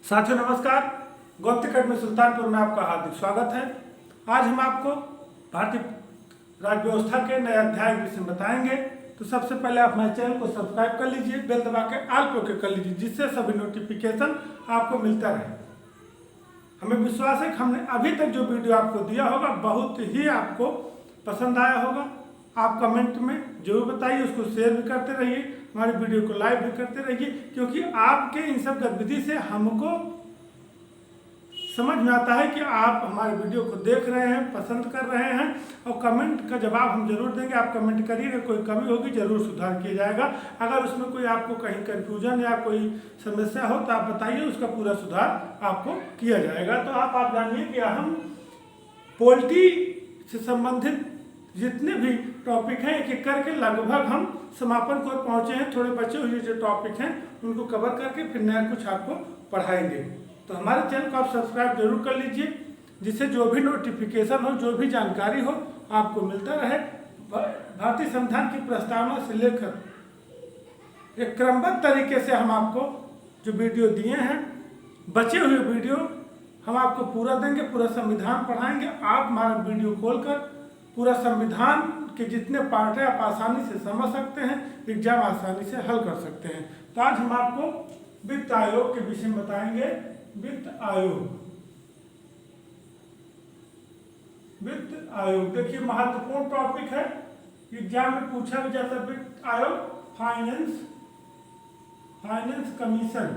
साथियों नमस्कार। गौतम अकेडमी सुल्तानपुर में आपका हार्दिक स्वागत है। आज हम आपको भारतीय राज्य व्यवस्था के नए अध्याय के विषय में बताएंगे। तो सबसे पहले आप हमारे चैनल को सब्सक्राइब कर लीजिए, बेल दबा के ऑल पे ओके कर लीजिए, जिससे सभी नोटिफिकेशन आपको मिलता रहे। हमें विश्वास है कि हमने अभी तक जो वीडियो आपको दिया होगा बहुत ही आपको पसंद आया होगा। आप कमेंट में जरूर बताइए, उसको शेयर भी करते रहिए, हमारी वीडियो को लाइक भी करते रहिए, क्योंकि आपके इन सब गतिविधि से हमको समझ में आता है कि आप हमारे वीडियो को देख रहे हैं, पसंद कर रहे हैं। और कमेंट का जवाब हम जरूर देंगे। आप कमेंट करिए, अगर कोई कमी होगी जरूर सुधार किया जाएगा। अगर उसमें कोई आपको कहीं कन्फ्यूजन या कोई समस्या हो तो आप बताइए, उसका पूरा सुधार आपको किया जाएगा। तो आप जानिए कि हम पोल्ट्री से संबंधित जितने भी टॉपिक हैं एक एक करके लगभग हम समापन को पहुंचे हैं। थोड़े बचे हुए जो टॉपिक हैं उनको कवर करके फिर नया कुछ आपको पढ़ाएंगे। तो हमारे चैनल को आप सब्सक्राइब जरूर कर लीजिए, जिससे जो भी नोटिफिकेशन हो, जो भी जानकारी हो आपको मिलता रहे। भारतीय संविधान की प्रस्तावना से लेकर एक क्रमबद्ध तरीके से हम आपको जो वीडियो दिए हैं, बचे हुए वीडियो हम आपको पूरा देंगे, पूरा संविधान पढ़ाएंगे। आप हमारा वीडियो खोलकर पूरा संविधान के जितने पार्ट है आप आसानी से समझ सकते हैं, एग्जाम आसानी से हल कर सकते हैं। तो आज हम आपको वित्त आयोग के विषय में बताएंगे। वित्त आयोग देखिए महत्वपूर्ण टॉपिक है, एग्जाम में पूछा भी जाता है। वित्त आयोग फाइनेंस कमीशन।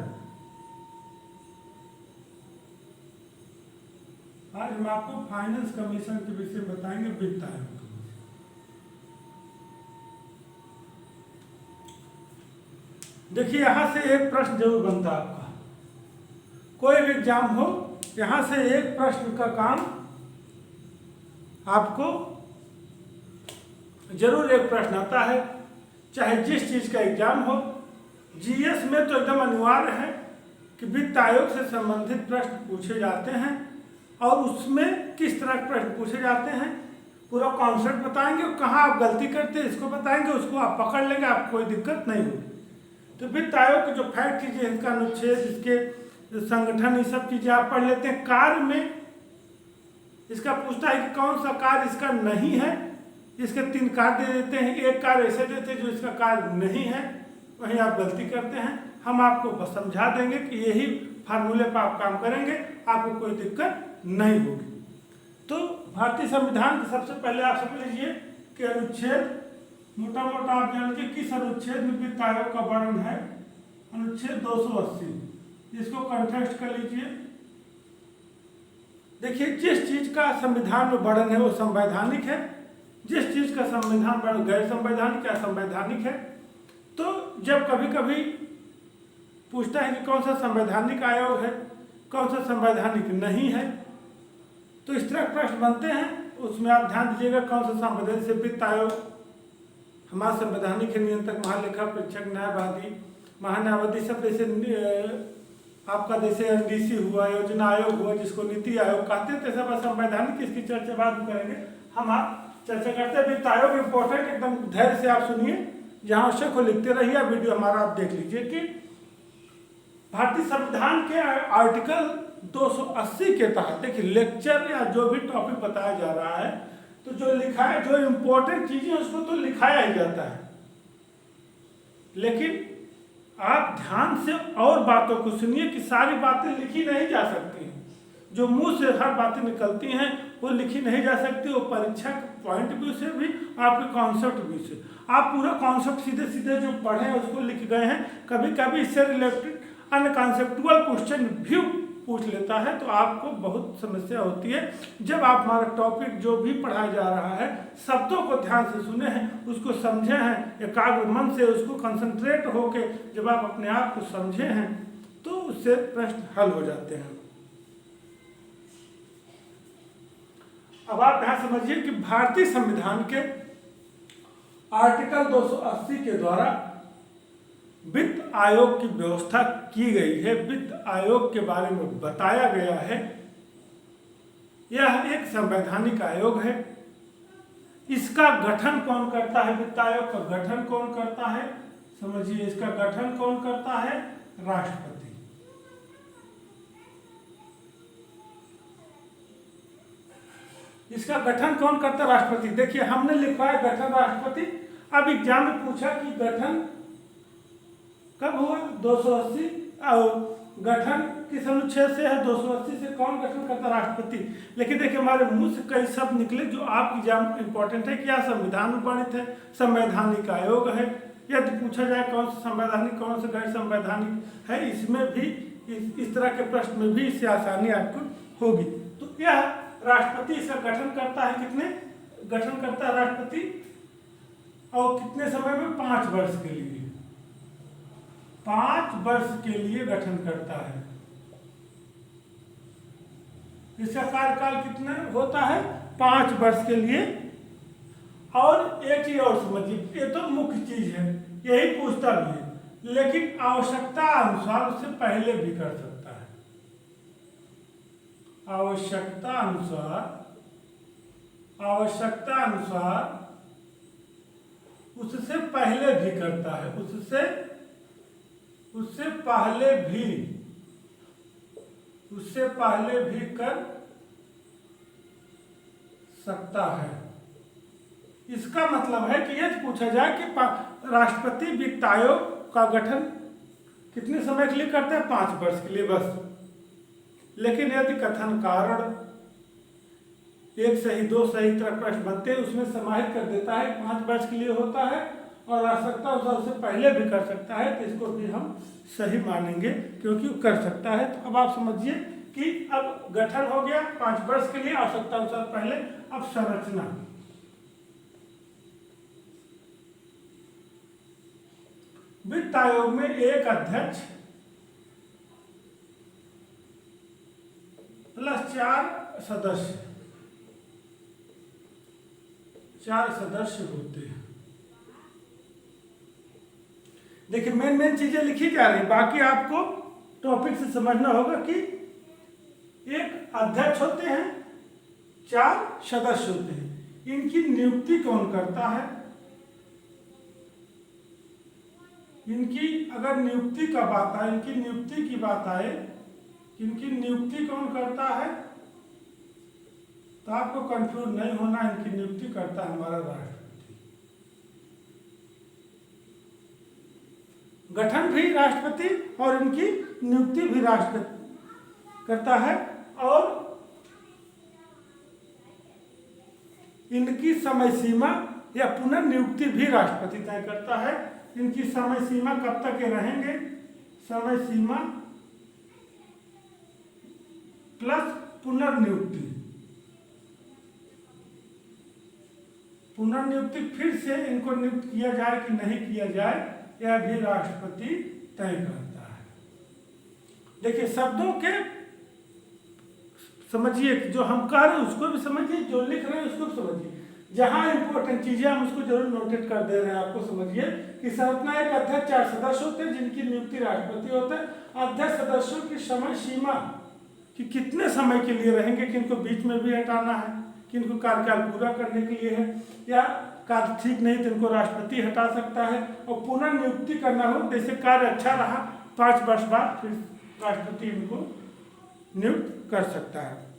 आज हम आपको फाइनेंस कमीशन के विषय में बताएंगे, वित्त आयोग। देखिए यहां से एक प्रश्न जरूर बनता है आपका, कोई भी एग्जाम हो, यहां से एक प्रश्न का काम आपको जरूर एक प्रश्न आता है, चाहे जिस चीज का एग्जाम हो। जीएस में तो एकदम अनिवार्य है कि वित्त आयोग से संबंधित प्रश्न पूछे जाते हैं, और उसमें किस तरह के प्रश्न पूछे जाते हैं पूरा कॉन्सेप्ट बताएंगे, और कहाँ आप गलती करते हैं इसको बताएंगे, उसको आप पकड़ लेंगे, आपको कोई दिक्कत नहीं होगी। तो वित्त आयोग के जो फैक्ट चीजें, इसका अनुच्छेद, इसके संगठन, ये सब चीजें आप पढ़ लेते हैं। कार्य में इसका पूछता है कि कौन सा कार्य इसका नहीं है, इसके 3 कार्य दे देते हैं, एक कार्य ऐसे देते हैं जो इसका कार्य नहीं है, वहीं आप गलती करते हैं। हम आपको बस समझा देंगे कि यही फार्मूले पर आप काम करेंगे, आपको कोई दिक्कत नहीं होगी। तो भारतीय संविधान के सबसे पहले आप समझ लीजिए कि अनुच्छेद, मोटा मोटा आप जान लीजिए किस अनुच्छेद में वित्त आयोग का वर्णन है। अनुच्छेद 280, इसको कंटेक्स्ट कर लीजिए। देखिए जिस चीज का संविधान में वर्णन है वो संवैधानिक है, जिस चीज का संविधान वर्णन गैर संवैधानिक या संवैधानिक है। तो जब कभी कभी पूछता है कि कौन सा संवैधानिक आयोग है, कौन सा संवैधानिक नहीं है, तो इस तरह प्रश्न बनते हैं। उसमें आप ध्यान दीजिएगा कौन सा संवैधानिक से वित्त आयोग हमारा संवैधानिक है, नियंत्रक, महालेखा परीक्षक, न्यायवादी, महान्यायवादी, सब जैसे आपका जैसे एनडीसी हुआ, योजना आयोग हुआ, जिसको नीति आयोग कहते हैं, सब संवैधानिक। इसकी चर्चा बाद में करेंगे। हम आप चर्चा करते हैं वित्त आयोग। इंपॉर्टेंट, एकदम धैर्य से आप सुनिए, जहाँ आवश्यक हो लिखते रहिए। वीडियो हमारा आप देख लीजिए कि भारतीय संविधान के आर्टिकल 280 के तहत देखिए लेक्चर या जो भी टॉपिक बताया जा रहा है, तो जो लिखा है, जो इम्पोर्टेंट चीजें उसको तो लिखाया ही जाता है, लेकिन आप ध्यान से और बातों को सुनिए कि सारी बातें लिखी नहीं जा सकती हैं। जो मुंह से हर बातें निकलती हैं वो लिखी नहीं जा सकती। वो परीक्षा के पॉइंट व्यू से भी, आपके कॉन्सेप्ट व्यू से। आप पूरा कॉन्सेप्ट सीधे सीधे जो पढ़े हैं उसको लिख गए हैं, कभी कभी इससे रिलेटेड अनकॉन्सेप्चुअल क्वेश्चन भी पूछ लेता है, तो आपको बहुत समस्या होती है। जब आप हमारा टॉपिक जो भी पढ़ाया जा रहा है शब्दों को ध्यान से सुने हैं, उसको समझे हैं, एकाग्र मन से उसको कंसंट्रेट होके जब आप अपने आप को समझे हैं तो उससे प्रश्न हल हो जाते हैं। अब आप यहां समझिए कि भारतीय संविधान के आर्टिकल 280 के द्वारा वित्त आयोग की व्यवस्था की गई है, वित्त आयोग के बारे में बताया गया है। यह एक संवैधानिक आयोग है। इसका गठन कौन करता है? वित्त आयोग का गठन कौन करता है? समझिए, इसका गठन कौन करता है? राष्ट्रपति। इसका गठन कौन करता है? राष्ट्रपति। देखिए हमने लिखा है गठन राष्ट्रपति। अब एग्जाम में पूछा कि गठन कब हुआ? 280। और गठन किस अनुच्छेद से है? 280 से। कौन गठन करता? राष्ट्रपति। लेकिन देखिए हमारे मुंह से कई शब्द निकले जो आपकी एग्जाम इंपॉर्टेंट है। क्या संविधान में वर्णित है? संवैधानिक आयोग है। यदि पूछा जाए कौन सा संवैधानिक कौन सा गैर संवैधानिक है, इसमें भी इस तरह के प्रश्न में भी इससे आसानी आपको होगी। तो यह राष्ट्रपति इसका गठन करता है। कितने गठन करता है राष्ट्रपति? और कितने समय में? 5 वर्ष के लिए। 5 वर्ष के लिए गठन करता है। इसका कार्यकाल कितना होता है? 5 वर्ष के लिए। और एक चीज और समझिए, ये तो मुख्य चीज है, यही पूछता भी है, लेकिन आवश्यकता अनुसार उससे पहले भी कर सकता है। आवश्यकता अनुसार उससे पहले भी करता है। उससे पहले भी कर सकता है। इसका मतलब है कि यदि पूछा जाए कि राष्ट्रपति वित्त आयोग का गठन कितने समय के लिए करते हैं? 5 वर्ष के लिए बस। लेकिन यदि कथन कारण 1 सही 2 सही तरह प्रश्न बनते हैं, उसमें समाहित कर देता है 5 वर्ष के लिए होता है और आवश्यकता उससे पहले भी कर सकता है, तो इसको भी हम सही मानेंगे क्योंकि वो कर सकता है। तो अब आप समझिए कि अब गठन हो गया 5 वर्ष के लिए, आवश्यकता अनुसार पहले। अब संरचना। वित्त आयोग में एक अध्यक्ष प्लस 4 सदस्य, 4 सदस्य होते हैं। देखिए मेन चीजें लिखी जा रही, बाकी आपको टॉपिक से समझना होगा कि एक अध्यक्ष होते हैं, 4 सदस्य होते हैं। इनकी नियुक्ति कौन करता है? इनकी अगर नियुक्ति का बात आए, इनकी नियुक्ति की बात आए, इनकी नियुक्ति कौन करता है, तो आपको कंफ्यूज नहीं होना। इनकी नियुक्ति करता है हमारा राष्ट्रपति। गठन भी राष्ट्रपति और इनकी नियुक्ति भी राष्ट्रपति करता है। और इनकी समय सीमा या पुनर्नियुक्ति भी राष्ट्रपति तय करता है। इनकी समय सीमा कब तक के रहेंगे? समय सीमा प्लस पुनर्नियुक्ति। पुनर्नियुक्ति फिर से इनको नियुक्त किया जाए कि नहीं किया जाए, यह भी राष्ट्रपति तय करता है। देखिए शब्दों के समझिए, जो हम कह रहे हैं उसको भी समझिए, जो लिख रहे हैं उसको भी समझिए। जहां इंपॉर्टेंट चीजें हम उसको जरूर नोटेट कर दे रहे हैं। आपको समझिए कि संरचना एक अध्यक्ष 4 सदस्य होते हैं जिनकी नियुक्ति राष्ट्रपति होता है। अध्यक्ष सदस्यों की समय सीमा कि कितने समय के लिए रहेंगे, किनको बीच में भी हटाना है, किनको कार्यकाल पूरा करने के लिए है, या कार्य ठीक नहीं तो इनको राष्ट्रपति हटा सकता है। और पुनर्नियुक्ति करना हो, जैसे कार्य अच्छा रहा 5 वर्ष बाद फिर राष्ट्रपति इनको नियुक्त कर सकता है।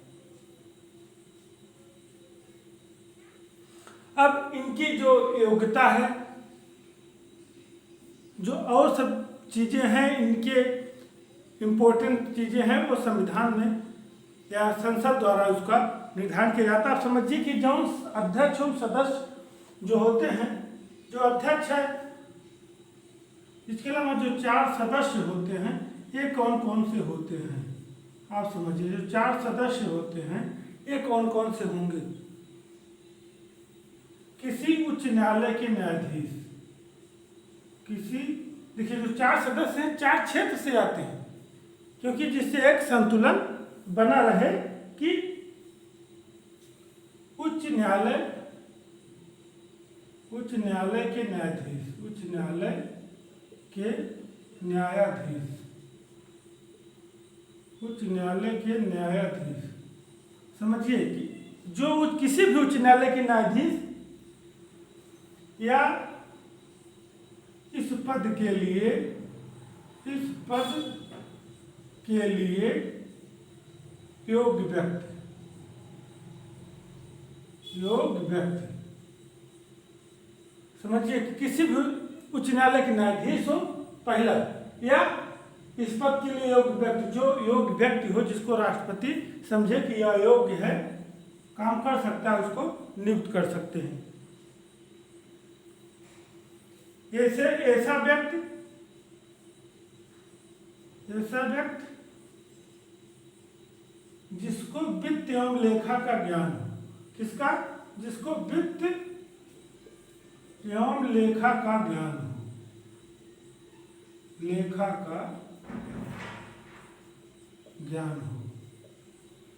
अब इनकी जो योग्यता है, जो और सब चीजें हैं, इनके इम्पोर्टेंट चीजें हैं, वो संविधान में या संसद द्वारा उसका निर्धारण किया जाता है। आप समझिए कि जो अध्यक्ष और सदस्य जो होते हैं, जो अध्यक्ष है, इसके अलावा जो 4 सदस्य होते हैं, ये कौन कौन से होते हैं? आप समझिए जो 4 सदस्य होते हैं ये कौन कौन से होंगे? किसी उच्च न्यायालय के न्यायाधीश, देखिए जो 4 सदस्य हैं 4 क्षेत्र से आते हैं, क्योंकि जिससे एक संतुलन बना रहे कि उच्च न्यायालय के न्यायाधीश, समझिए कि जो किसी भी उच्च न्यायालय के न्यायाधीश या इस पद के लिए योग्य व्यक्ति, योग्य व्यक्ति। समझिए कि किसी भी उच्च न्यायालय के न्यायाधीश हो पहला, या इस पद के लिए योग्य व्यक्ति, जो योग्य व्यक्ति हो जिसको राष्ट्रपति समझे कि यह योग्य है, काम कर सकता है, उसको नियुक्त कर सकते हैं। ऐसा व्यक्ति जिसको वित्त एवं लेखा का ज्ञान हो। किसका? जिसको वित्त एवं लेखा का ज्ञान हो। लेखा का ज्ञान हो।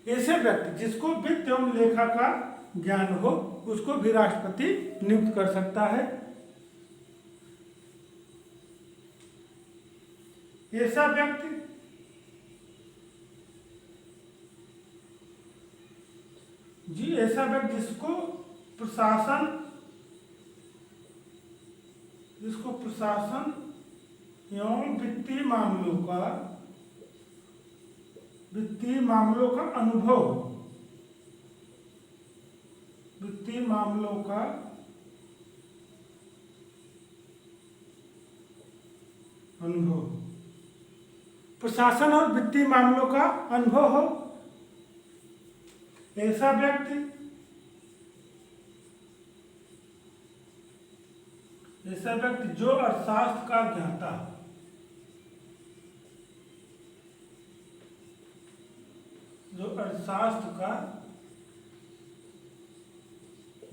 ऐसे व्यक्ति जिसको वित्त एवं लेखा का ज्ञान हो, उसको भी राष्ट्रपति नियुक्त कर सकता है। ऐसा व्यक्ति जिसको प्रशासन एवं वित्तीय मामलों का अनुभव प्रशासन और वित्तीय मामलों का अनुभव हो। ऐसा व्यक्ति जो अर्थशास्त्र का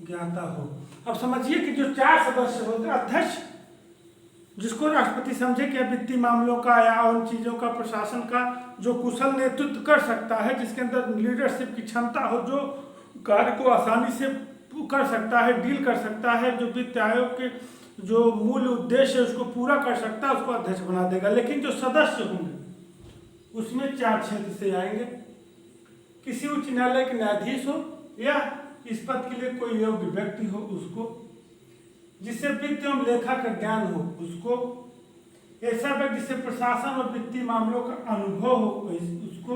ज्ञाता हो। अब समझिए कि जो 4 सदस्य होते हैं, अध्यक्ष जिसको राष्ट्रपति समझे कि वित्तीय मामलों का या उन चीज़ों का, प्रशासन का जो कुशल नेतृत्व कर सकता है, जिसके अंदर लीडरशिप की क्षमता हो, जो कार्य को आसानी से कर सकता है, डील कर सकता है, जो वित्त आयोग के जो मूल उद्देश्य है उसको पूरा कर सकता है, उसको अध्यक्ष बना देगा। लेकिन जो सदस्य होंगे उसमें 4 क्षेत्र से आएंगे। किसी उच्च न्यायालय के न्यायाधीश हो, या इस पद के लिए कोई योग्य व्यक्ति हो उसको, जिससे वित्त एवं लेखा का ज्ञान हो उसको, ऐसा व्यक्ति जिससे प्रशासन और वित्तीय मामलों का अनुभव हो उसको,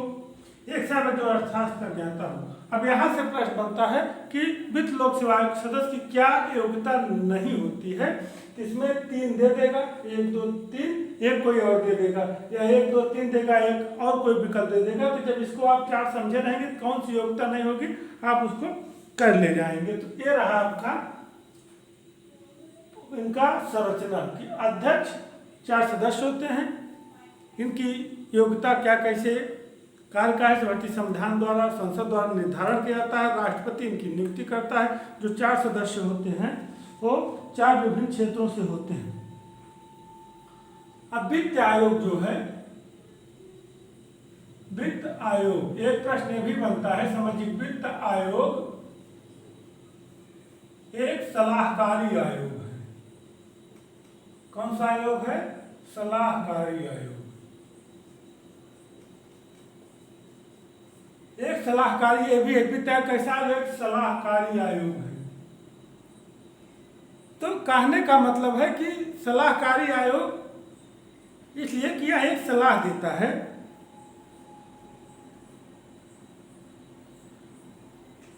एक सा व्यक्ति जो अर्थशास्त्र का ज्ञाता हो। अब यहाँ से प्रश्न बनता है कि वित्त लोक सेवा आयोग सदस्य की क्या योग्यता नहीं होती है। तो इसमें 3 दे देगा, 1 2 3, एक कोई और दे देगा, या 1 2 3 देगा, एक और कोई विकल्प दे देगा। तो जब इसको आप 4 समझे रहेंगे कौन सी योग्यता नहीं होगी, आप उसको कर ले जाएंगे। तो ये रहा आपका इनका संरचना कि अध्यक्ष 4 सदस्य होते हैं, इनकी योग्यता क्या कैसे कार्यकाल से भारतीय संविधान द्वारा, संसद द्वारा निर्धारण किया जाता है, राष्ट्रपति इनकी नियुक्ति करता है। जो 4 सदस्य होते हैं वो 4 विभिन्न क्षेत्रों से होते हैं। अब वित्त आयोग जो है, वित्त आयोग, एक प्रश्न ये भी बनता है, समझिए वित्त आयोग एक सलाहकारी आयोग है। कौन सा आयोग है? सलाहकारी आयोग। एक सलाहकारी, ये भी एक वित्त आयोग कैसा आयोग? एक सलाहकारी आयोग है। तो कहने का मतलब है कि सलाहकारी आयोग इसलिए कि यह एक सलाह देता है,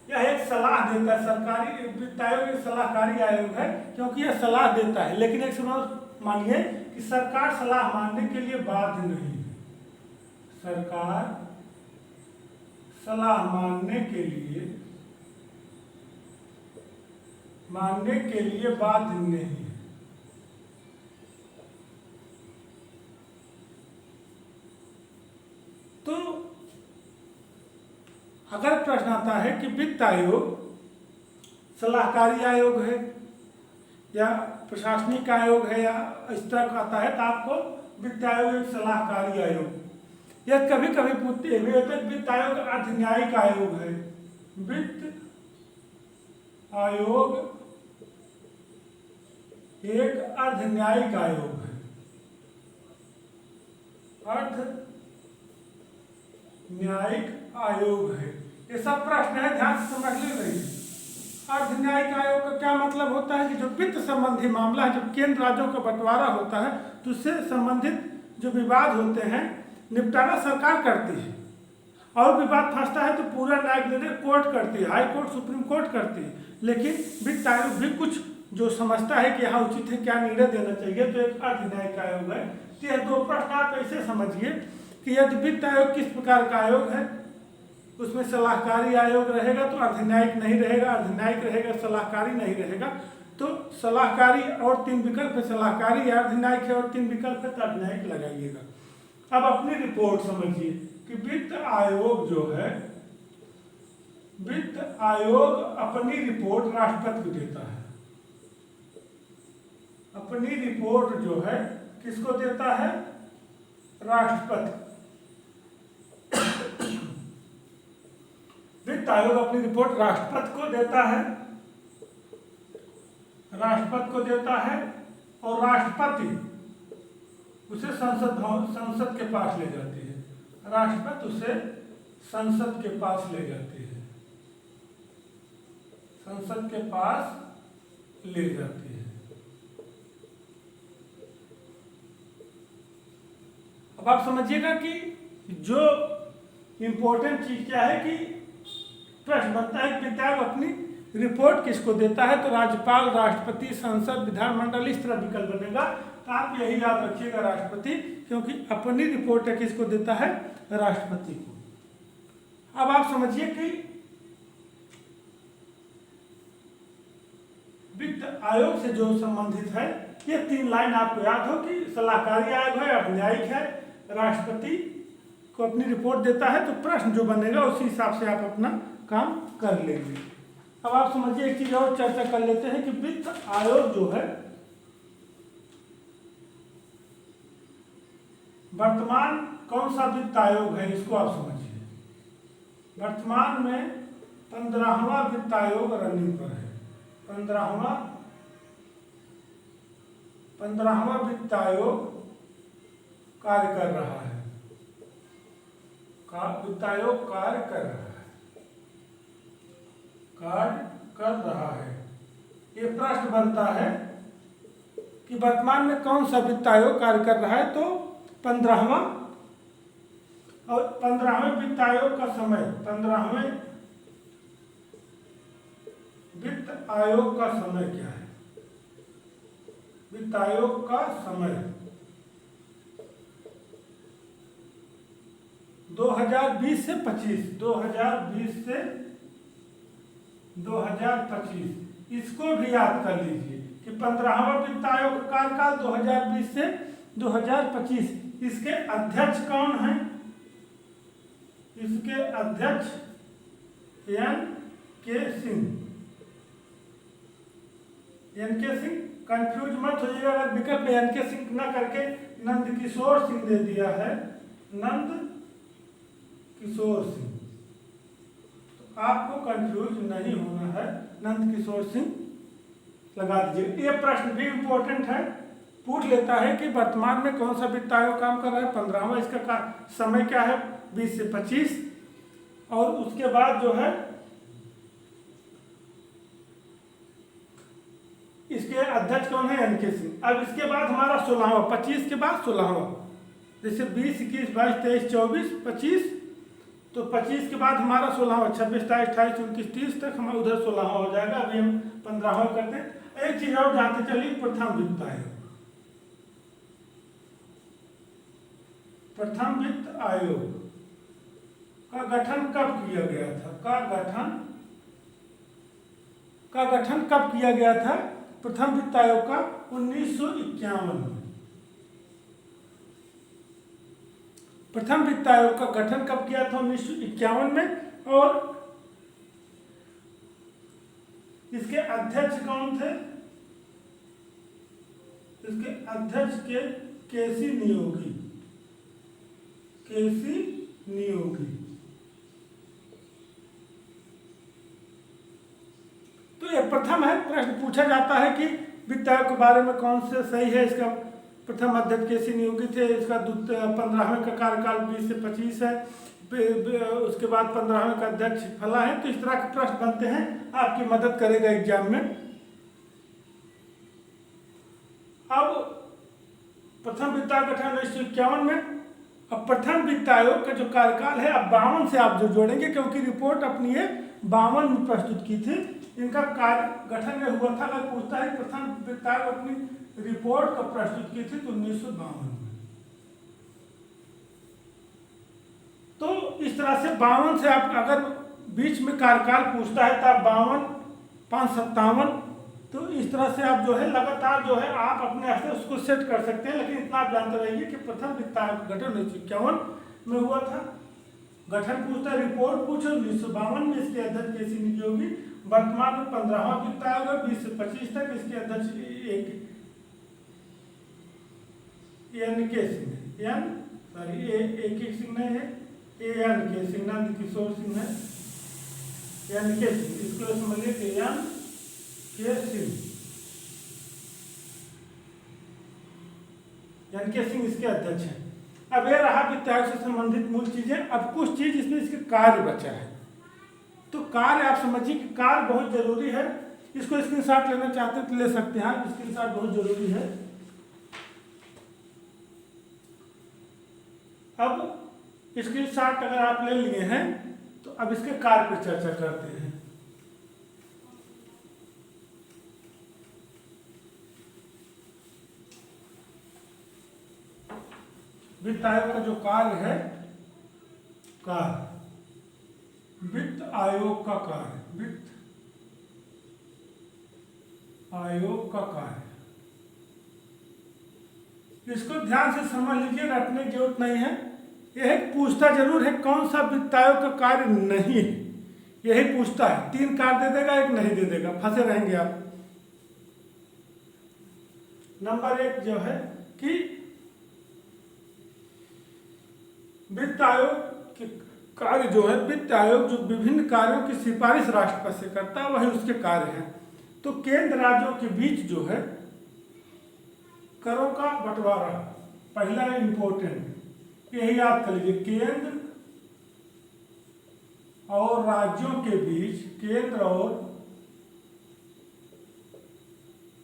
यह एक सलाह देता है। सरकारी वित्त आयोग एक सलाहकारी आयोग है क्योंकि यह सलाह देता है। लेकिन एक मानिए कि सरकार सलाह मानने के लिए बाध्य नहीं है। सरकार सलाह मानने के लिए बाध्य नहीं है। तो अगर प्रश्न आता है कि वित्त आयोग सलाहकारी आयोग है या प्रशासनिक आयोग है या इस तरह का आता है, तो आपको वित्त आयोग एक सलाहकारी आयोग, या कभी कभी पूछते भी होते हैं वित्त आयोग अर्ध न्यायिक आयोग है। वित्त आयोग एक अर्ध न्यायिक आयोग है। अर्ध न्यायिक आयोग है। ये सब प्रश्न है, ध्यान से समझ ले रही है। अर्ध न्यायिक आयोग का क्या मतलब होता है कि जो वित्त संबंधी मामला है, जब केंद्र राज्यों का बंटवारा होता है तो उससे संबंधित जो विवाद होते हैं निपटारा सरकार करती है, और भी बात फंसता है तो पूरा न्यायिक निर्णय कोर्ट करती है, हाई कोर्ट सुप्रीम कोर्ट करती है, लेकिन वित्त आयोग भी कुछ जो समझता है कि यहाँ उचित है क्या निर्णय देना चाहिए, तो एक अर्धन्यायिक आयोग है। तो यह दो प्रश्न आप ऐसे समझिए कि यदि वित्त आयोग किस प्रकार का आयोग है, उसमें सलाहकारी आयोग रहेगा तो अर्धन्यायिक नहीं रहेगा, अर्धन्यायिक रहेगा सलाहकारी नहीं रहेगा। तो सलाहकारी और 3 विकल्प है, सलाहकारी अर्धन्यायिक है और 3 विकल्प है, तो अर्धन्यायिक लगाइएगा। अब अपनी रिपोर्ट समझिए कि वित्त आयोग जो है, वित्त आयोग अपनी रिपोर्ट राष्ट्रपति को देता है। अपनी रिपोर्ट जो है किसको देता है? राष्ट्रपति। वित्त आयोग अपनी रिपोर्ट राष्ट्रपति को देता है, राष्ट्रपति को देता है और राष्ट्रपति उसे संसद के पास ले जाती है। राष्ट्रपति उसे संसद के पास ले जाती है, संसद के पास ले जाती है। अब आप समझिएगा कि जो इम्पोर्टेंट चीज क्या है कि प्रश्न बनता है कि वित्त आयोग अपनी रिपोर्ट किसको देता है, तो राज्यपाल, राष्ट्रपति, संसद, विधानमंडल, इस तरह विकल्प बनेगा। तो आप यही याद रखिएगा राष्ट्रपति, क्योंकि अपनी रिपोर्ट है किसको देता है? राष्ट्रपति को। अब आप समझिए कि वित्त आयोग से जो संबंधित है ये 3 लाइन आपको याद हो कि सलाहकारी आयोग है, अर्धन्यायिक है, राष्ट्रपति को अपनी रिपोर्ट देता है। तो प्रश्न जो बनेगा उसी हिसाब से आप अपना काम कर लेंगे। अब आप समझिए एक चीज और चर्चा कर लेते हैं कि वित्त आयोग जो है वर्तमान कौन सा वित्त आयोग है, इसको आप समझिए। वर्तमान में 15वां वित्त आयोग रनिंग पर है। 15वां वित्त आयोग कार्य कर रहा है, वित्त आयोग कार्य कर रहा है। ये प्रश्न बनता है कि वर्तमान में कौन सा वित्त आयोग कार्य कर रहा है, तो 15वां। और 15वें वित्त आयोग का समय, 15वें वित्त आयोग का समय क्या है? वित्त आयोग का समय 2020 से 25, 2020 से 2025। इसको भी याद कर लीजिए कि 15वां वित्त आयोग का कार्यकाल 2020 से 2025। इसके अध्यक्ष कौन हैं? इसके अध्यक्ष N.K. Singh. N.K. Singh, confuse मत होइएगा, अगर विकल्प N.K. सिंह ना करके नंदकिशोर सिंह दे दिया है, नंद किशोर सिंह, तो आपको कंफ्यूज नहीं होना है, नंदकिशोर सिंह लगा दीजिए। ये प्रश्न भी इम्पोर्टेंट है, पूछ लेता है कि वर्तमान में कौन सा वित्त आयोग काम कर रहा है? 15वां। इसका समय क्या है? 20 से 25। और उसके बाद जो है इसके अध्यक्ष कौन है? N.K. सिंह। अब इसके बाद हमारा 16वां, 25 के बाद 16वां, जैसे 20, 21, 22, 23, 24, 25, तो 25 के बाद हमारा 16वां, 26, 27, 28, 29, 30 तक हमारा उधर 16वां हो जाएगा। अभी हम 15वां करते हैं। एक चीज और जानते चलिए, प्रथम वित्त आयोग। प्रथम वित्त आयोग का गठन कब किया गया था? का गठन कब किया गया था? प्रथम वित्त आयोग का 1951 में। प्रथम वित्त आयोग का गठन कब किया था? 1951 में। और इसके अध्यक्ष कौन थे? इसके अध्यक्ष केसी नियोगी। तो ये प्रथम है। प्रश्न पूछा जाता है कि वित्त आयोग के बारे में कौन से सही है। इसका प्रथम अध्यक्ष केसी नियोगी थे। इसका 15वें का कार्यकाल 20 से 25 है। उसके बाद 15वें का अध्यक्ष फला है। तो इस तरह के प्रश्न बनते हैं, आपकी मदद करेगा एग्जाम में। अब प्रथम वित्त आयोग गठन 1951 में अब प्रथम वित्त आयोग का जो कार्यकाल है, अब 52 से आप जो जोड़ेंगे, क्योंकि रिपोर्ट अपनी है 52 में प्रस्तुत की थी। इनका कार्य गठन में हुआ था, अगर पूछता है प्रथम वित्त आयोग अपनी रिपोर्ट कब प्रस्तुत की थी, तो 1952 में। तो इस तरह से 52 से आप अगर बीच में कार्यकाल पूछता है तो आप 52, 5, 57, तो इस तरह से आप जो है लगातार जो है आप अपने आप से उसको सेट कर सकते हैं। लेकिन इतना आप जानते रहिए कि प्रथम वित्त आयोग का गठन 1951 में हुआ था। गठन पूछता है, रिपोर्ट पूछो 1952 में, इसके अध्यक्ष के सी नियोगी। वर्तमान में 15वां वित्त आयोग है, 20 से 25 तक, इसके अध्यक्ष एन के सिंह है, ए के सिंह नहीं है, एन के सिंह, नंद किशोर सिंह है, एन के सिंह, इसको समझिए कि एन के सिंह, एन के सिंह इसके अध्यक्ष हैं। अब ये रहा वित्त आयोग से संबंधित मूल चीजें। अब कुछ चीज इसमें इसके कार्य बचा है, तो कार्य आप समझिए कि कार्य बहुत जरूरी है। इसको स्क्रीनशॉट लेना चाहते हैं तो ले सकते हैं, स्क्रीनशॉट बहुत जरूरी है। अब स्क्रीनशॉट अगर आप ले लिए हैं तो अब इसके कार्य पर चर्चा करते हैं। वित्त आयोग का जो कार्य है, वित्त आयोग का कार्य, वित्त आयोग का कार्य, इसको ध्यान से समझ लीजिए, रटने की जरूरत नहीं है। यह पूछता जरूर है कौन सा वित्त आयोग का कार्य नहीं है, यही पूछता है। 3 कार्य दे देगा, 1 नहीं दे देगा, फंसे रहेंगे आप। नंबर 1 जो है कि वित्त आयोग के कार्य जो है, वित्त आयोग जो विभिन्न कार्यों की सिफारिश राष्ट्रपति से करता है, वही उसके कार्य हैं। तो केंद्र राज्यों के बीच जो है करों का बंटवारा, पहला इंपॉर्टेंट, यही याद कर लीजिए। केंद्र और राज्यों के बीच, केंद्र और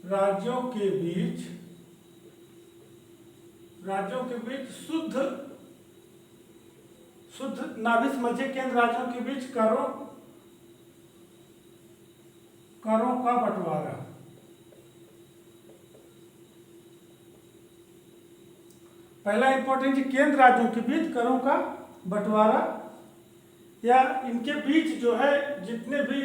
राज्यों के बीच शुद्ध ना भी समझिए, केंद्र राज्यों के बीच करों का बंटवारा। पहला इंपॉर्टेंट, केंद्र राज्यों के बीच करों का बंटवारा, या इनके बीच जो है जितने भी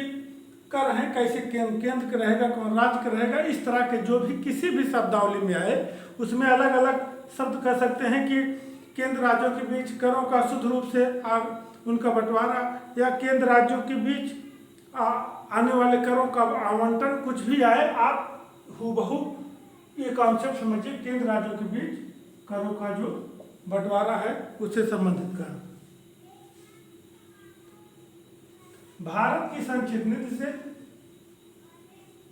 कर हैं, कैसे केंद्र का रहेगा, कौन राज्य का रहेगा, इस तरह के जो भी किसी भी शब्दावली में आए उसमें अलग अलग शब्द कह सकते हैं कि केंद्र राज्यों के बीच करों का शुद्ध रूप से उनका बंटवारा, या केंद्र राज्यों के बीच आने वाले करों का आवंटन, कुछ भी आए आप हूबहू ये कॉन्सेप्ट समझिए। केंद्र राज्यों के बीच करों का जो बंटवारा है उससे संबंधित कर। भारत की संचित निधि से,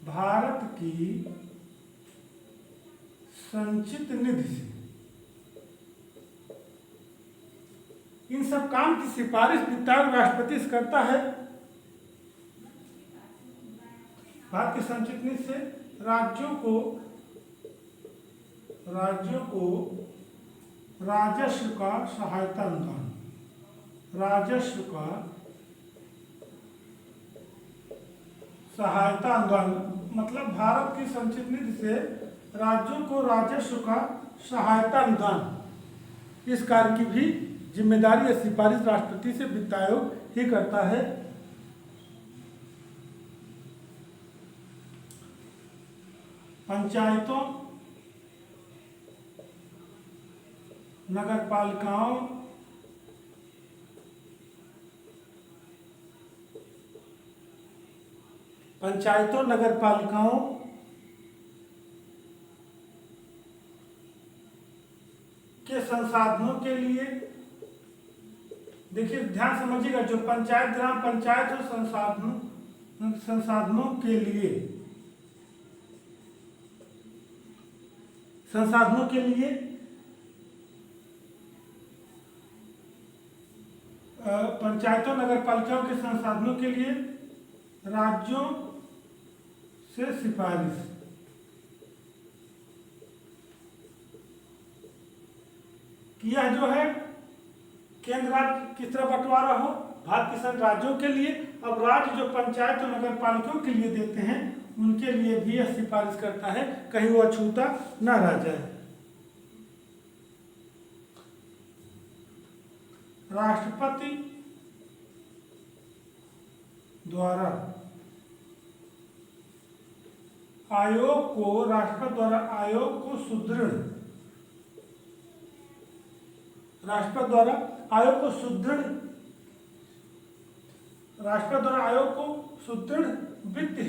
भारत की संचित निधि से इन सब काम की सिफारिश वित्त आयोग राष्ट्रपति से करता है। भारत की संचित निधि से राज्यों को राजस्व का सहायता अनुदान, राजस्व का सहायता अनुदान, मतलब भारत की संचित निधि से राज्यों को राजस्व का सहायता अनुदान, इस कार्य की भी जिम्मेदारी या सिफारिश राष्ट्रपति से वित्त आयोग ही करता है। पंचायतों, नगरपालिकाओं, नगरपालिकाओं के संसाधनों के लिए, देखिए ध्यान समझिएगा, जो पंचायत, ग्राम पंचायत और संसाधनों के लिए, पंचायतों नगरपालिकाओं के संसाधनों के लिए राज्यों से सिफारिश किया जो है केंद्र राज्य किस तरह बंटवारा हो, भारत के संघ राज्यों के लिए। अब राज्य जो पंचायत और नगर पालिकाओं के लिए देते हैं उनके लिए भी यह सिफारिश करता है कहीं वो अछूता न रह जाए। राष्ट्रपति द्वारा आयोग को, राष्ट्रपति द्वारा आयोग को सुदृढ़, राष्ट्रपति द्वारा आयोग को सुदृढ़, राष्ट्रपति द्वारा आयोग को सुदृढ़ वित्त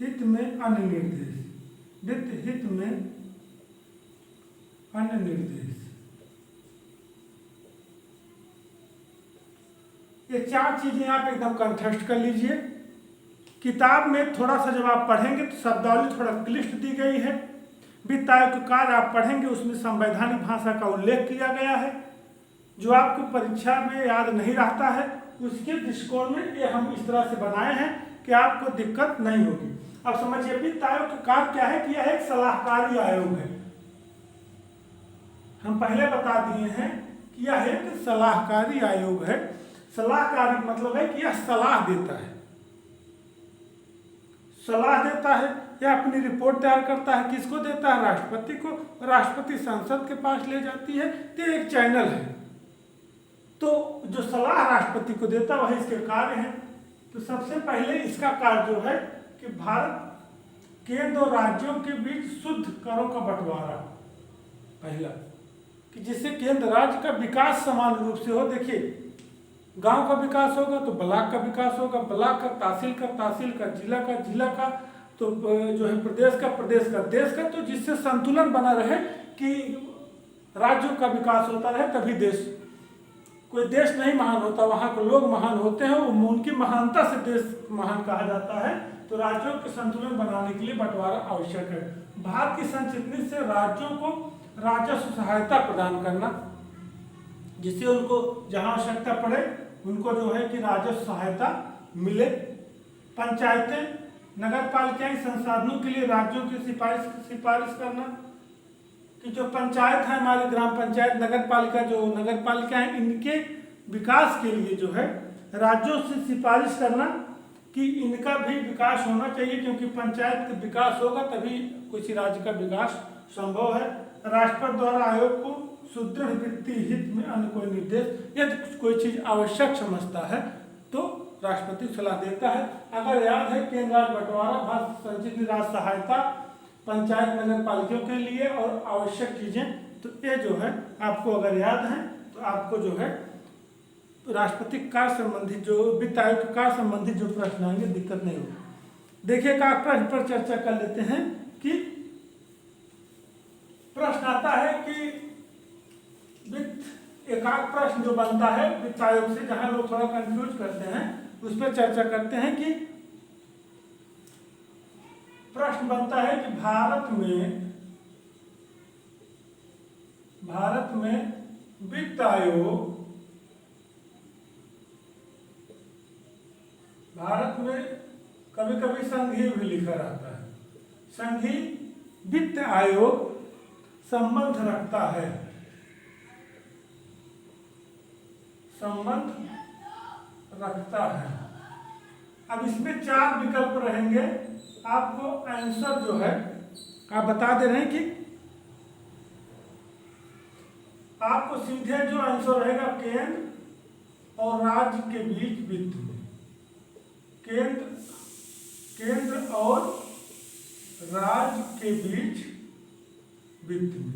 हित में अन्य निर्देश, वित्त हित में अन्य निर्देश। ये चार चीजें आप एकदम कंठस्थ कर लीजिए। किताब में थोड़ा सा जब आप पढ़ेंगे तो शब्दावली थोड़ा क्लिष्ट दी गई है। वित्त आयोग का कार्य आप पढ़ेंगे उसमें संवैधानिक भाषा का उल्लेख किया गया है, जो आपको परीक्षा में याद नहीं रहता है। उसके दृष्टिकोण में ये हम इस तरह से बनाए हैं कि आपको दिक्कत नहीं होगी। अब समझिए वित्त आयोग का कार्य क्या है कि यह एक सलाहकारी आयोग है। हम पहले बता दिए हैं कि यह एक सलाहकारी आयोग है। सलाहकारी मतलब है कि यह सलाह देता है, सलाह देता है। यह अपनी रिपोर्ट तैयार करता है, किसको देता है, राष्ट्रपति को। राष्ट्रपति संसद के पास ले जाती है। तो एक चैनल है, तो जो सलाह राष्ट्रपति को देता वही इसके कार्य है। तो सबसे पहले इसका कार्य जो है कि भारत केंद्र और राज्यों के बीच शुद्ध करों का बंटवारा, पहला कि जिससे केंद्र राज्य का विकास समान रूप से हो। देखिए गांव का विकास होगा तो ब्लॉक का विकास होगा, ब्लॉक का, तहसील का, जिला का, तो जो है प्रदेश का, देश का। तो जिससे संतुलन बना रहे कि राज्यों का विकास होता रहे, तभी देश, कोई देश नहीं महान होता, वहाँ के लोग महान होते हैं, उनकी महानता से देश महान कहा जाता है। तो राज्यों के संतुलन बनाने के लिए बंटवारा आवश्यक है। भारत की संचितनी से राज्यों को राजस्व सहायता प्रदान करना, जिससे उनको जहाँ आवश्यकता पड़े उनको जो है कि राजस्व सहायता मिले। पंचायतें, नगर पालिकाएं संसाधनों के लिए राज्यों की सिफारिश करना कि जो पंचायत है, हमारी ग्राम पंचायत, नगर पालिका, जो नगर पालिका है, इनके विकास के लिए जो है राज्यों से सिफारिश करना कि इनका भी विकास होना चाहिए, क्योंकि पंचायत का विकास होगा तभी किसी राज्य का विकास संभव है। राष्ट्रपति द्वारा आयोग को सुदृढ़ वित्तीय हित में अन्य कोई निर्देश, यदि कोई चीज आवश्यक समझता है तो राष्ट्रपति सलाह देता है। अगर याद है केंद्र राज्य बंटवारा, भारत संचित राज्य सहायता, पंचायत नगर पालिकाओं के लिए और आवश्यक चीजें, तो ये जो है आपको अगर याद है तो आपको जो है राष्ट्रपति कार्य संबंधित, जो वित्त आयोग के कार्य संबंधित जो प्रश्न आएंगे दिक्कत नहीं होगी। देखिए का प्रश्न पर चर्चा कर लेते हैं कि प्रश्न आता है कि वित्त, एक आध प्रश्न जो बनता है वित्त आयोग से, जहां लोग थोड़ा कंफ्यूज करते हैं, उस पर चर्चा करते हैं कि प्रश्न बनता है कि भारत में वित्त आयोग, भारत में कभी कभी संघीय भी लिखा रहता है, संघीय वित्त आयोग संबंध रखता है, संबंध रखता है। अब इसमें चार विकल्प रहेंगे, आपको आंसर जो है आप बता दे रहे हैं कि आपको सीधे जो आंसर रहेगा केंद्र और राज्य के बीच वित्त में, केंद्र और राज्य के बीच वित्त में।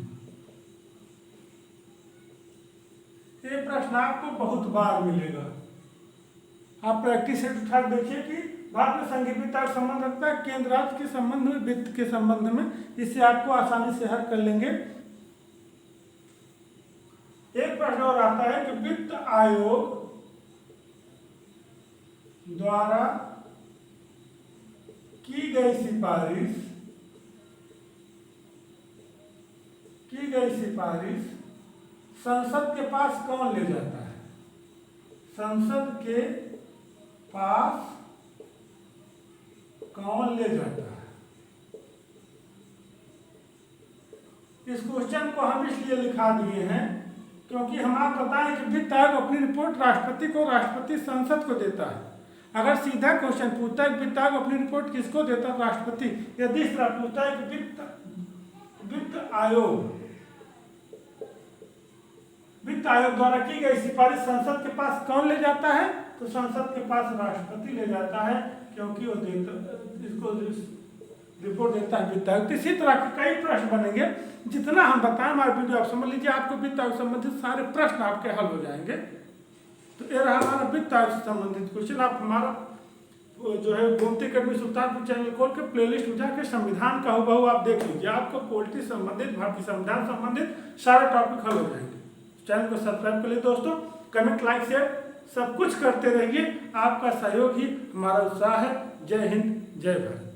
ये प्रश्न आपको बहुत बार मिलेगा, आप प्रैक्टिस सेट उठा देखिए कि भारत में संघीय वित्त आयोग संबंध रखता है केंद्र राज्य के संबंध में, वित्त के संबंध में, इससे आपको आसानी से हल कर लेंगे। एक प्रश्न और आता है कि वित्त आयोग द्वारा की गई सिफारिश संसद के पास कौन ले जाता है, संसद के पास कौन ले जाता है। इस क्वेश्चन को हम इसलिए लिखा दिए हैं क्योंकि हम आप बताएं कि वित्त आयोग अपनी रिपोर्ट राष्ट्रपति को, राष्ट्रपति संसद को देता है। अगर सीधा क्वेश्चन पूछता है कि वित्त आयोग अपनी रिपोर्ट किसको देता है, राष्ट्रपति। यदि इस तरह पूछता है कि वित्त आयोग द्वारा की गई सिफारिश संसद के पास कौन ले जाता है, तो संसद के पास राष्ट्रपति ले जाता है, क्योंकि वो इसको रिपोर्ट देता है वित्त आयोग। इसी तरह के कई प्रश्न बनेंगे, जितना हम बताएं हमारे वीडियो आप समझ लीजिए, आपको वित्त आयोग संबंधित सारे प्रश्न आपके हल हो जाएंगे। तो ये रहा हमारा वित्त आयोग से संबंधित क्वेश्चन। आप हमारा जो है गोमती अकेडमी सुल्तानपुर चैनल खोल के प्लेलिस्ट उठा के संविधान का हूबहू आप देख लीजिए, आपको पॉलिटी संबंधित, भारतीय संविधान संबंधित सारे टॉपिक हल हो जाएंगे। चैनल को सब्सक्राइब कर लिए दोस्तों, कमेंट लाइक शेयर सब कुछ करते रहिए, आपका सहयोग ही हमारा उत्साह है। जय हिंद, जय भारत।